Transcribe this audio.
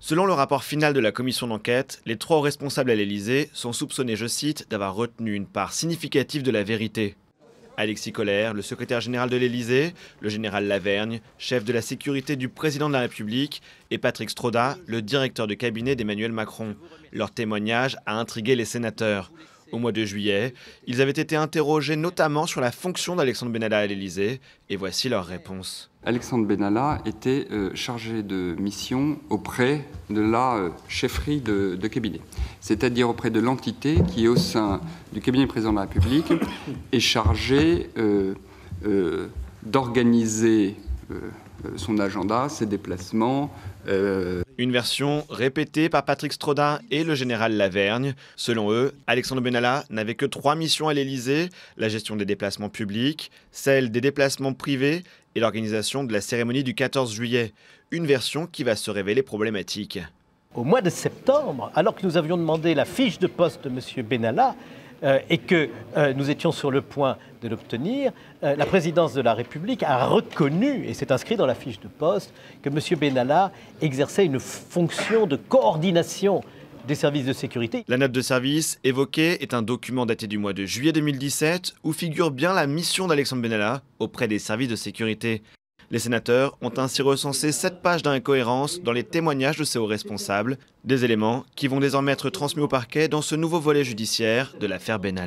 Selon le rapport final de la commission d'enquête, les 3 hauts responsables à l'Élysée sont soupçonnés, je cite, d'avoir retenu une part significative de la vérité. Alexis Kohler, le secrétaire général de l'Élysée, le général Lavergne, chef de la sécurité du président de la République, et Patrick Stroda, le directeur de cabinet d'Emmanuel Macron. Leur témoignage a intrigué les sénateurs. Au mois de juillet, ils avaient été interrogés notamment sur la fonction d'Alexandre Benalla à l'Élysée, et voici leur réponse. Alexandre Benalla était chargé de mission auprès de la chefferie de cabinet, c'est-à-dire auprès de l'entité qui, au sein du cabinet du président de la République, est chargée d'organiser son agenda, ses déplacements. Une version répétée par Patrick Stroda et le général Lavergne. Selon eux, Alexandre Benalla n'avait que 3 missions à l'Élysée, la gestion des déplacements publics, celle des déplacements privés et l'organisation de la cérémonie du 14 juillet. Une version qui va se révéler problématique. Au mois de septembre, alors que nous avions demandé la fiche de poste de M. Benalla, et que nous étions sur le point de l'obtenir, la présidence de la République a reconnu, et c'est inscrit dans la fiche de poste, que M. Benalla exerçait une fonction de coordination des services de sécurité. La note de service évoquée est un document daté du mois de juillet 2017 où figure bien la mission d'Alexandre Benalla auprès des services de sécurité. Les sénateurs ont ainsi recensé 7 pages d'incohérence dans les témoignages de ces hauts responsables, des éléments qui vont désormais être transmis au parquet dans ce nouveau volet judiciaire de l'affaire Benalla.